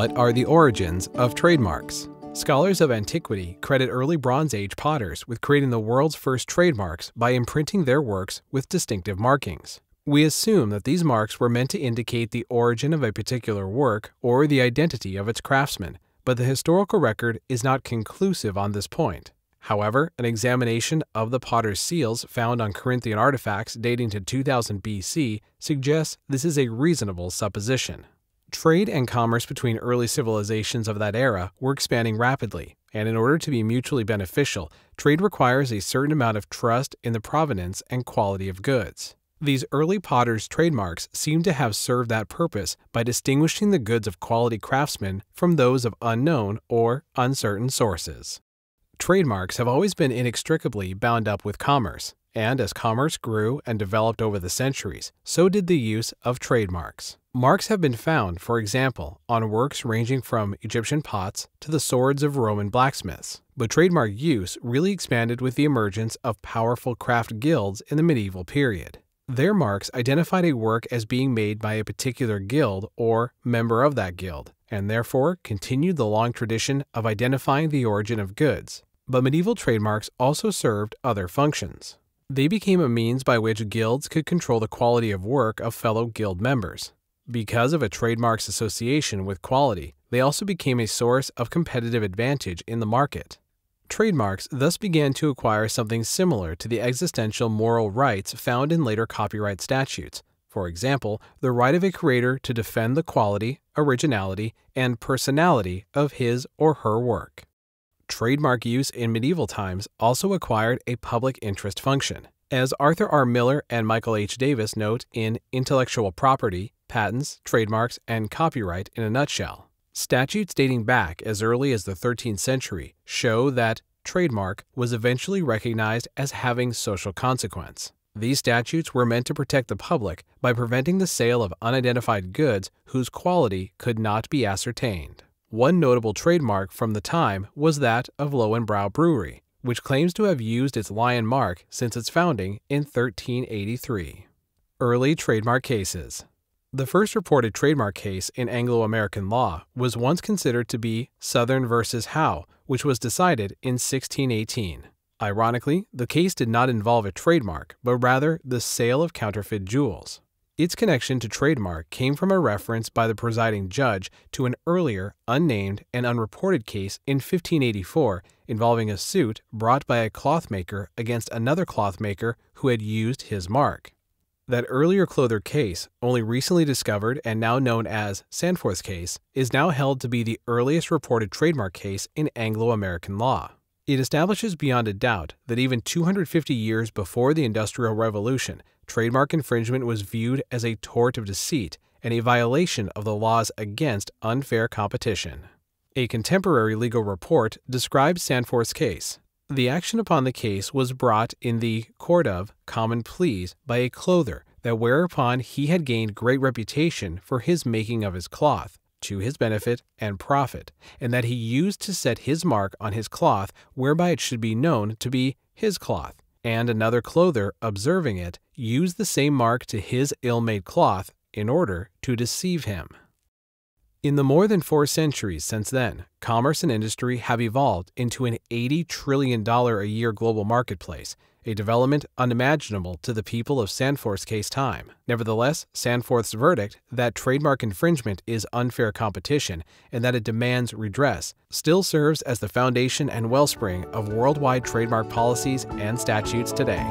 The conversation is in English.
What are the origins of trademarks? Scholars of antiquity credit early Bronze Age potters with creating the world's first trademarks by imprinting their works with distinctive markings. We assume that these marks were meant to indicate the origin of a particular work or the identity of its craftsman, but the historical record is not conclusive on this point. However, an examination of the potter's seals found on Corinthian artifacts dating to 2000 BC suggests this is a reasonable supposition. Trade and commerce between early civilizations of that era were expanding rapidly, and in order to be mutually beneficial, trade requires a certain amount of trust in the provenance and quality of goods. These early potters' trademarks seem to have served that purpose by distinguishing the goods of quality craftsmen from those of unknown or uncertain sources. Trademarks have always been inextricably bound up with commerce, and as commerce grew and developed over the centuries, so did the use of trademarks. Marks have been found, for example, on works ranging from Egyptian pots to the swords of Roman blacksmiths. But trademark use really expanded with the emergence of powerful craft guilds in the medieval period. Their marks identified a work as being made by a particular guild or member of that guild, and therefore continued the long tradition of identifying the origin of goods. But medieval trademarks also served other functions. They became a means by which guilds could control the quality of work of fellow guild members. Because of a trademark's association with quality, they also became a source of competitive advantage in the market. Trademarks thus began to acquire something similar to the existential moral rights found in later copyright statutes. For example, the right of a creator to defend the quality, originality, and personality of his or her work. Trademark use in medieval times also acquired a public interest function. As Arthur R. Miller and Michael H. Davis note in Intellectual Property, Patents, Trademarks, and Copyright in a Nutshell, statutes dating back as early as the 13th century show that trademark was eventually recognized as having social consequence. These statutes were meant to protect the public by preventing the sale of unidentified goods whose quality could not be ascertained. One notable trademark from the time was that of Lowenbrau Brewery, which claims to have used its lion mark since its founding in 1383. Early trademark cases. The first reported trademark case in Anglo-American law was once considered to be Southern v. Howe, which was decided in 1618. Ironically, the case did not involve a trademark, but rather the sale of counterfeit jewels. Its connection to trademark came from a reference by the presiding judge to an earlier, unnamed and unreported case in 1584 involving a suit brought by a clothmaker against another clothmaker who had used his mark. That earlier clothier case, only recently discovered and now known as SANFORTH'S case, is now held to be the earliest reported trademark case in Anglo-American law. It establishes beyond a doubt that even 250 years before the Industrial Revolution, trademark infringement was viewed as a tort of deceit and a violation of the laws against unfair competition. A contemporary legal report describes SANFORTH'S case. The action upon the case was brought in the Court of Common Pleas by a clothier, that whereupon he had gained great reputation for his making of his cloth, to his benefit and profit, and that he used to set his mark on his cloth whereby it should be known to be his cloth, and another clothier, observing it, used the same mark to his ill-made cloth in order to deceive him. In the more than 4 centuries since then, commerce and industry have evolved into an $80 trillion a year global marketplace, a development unimaginable to the people of SANFORTH'S case time. Nevertheless, SANFORTH'S verdict that trademark infringement is unfair competition and that it demands redress still serves as the foundation and wellspring of worldwide trademark policies and statutes today.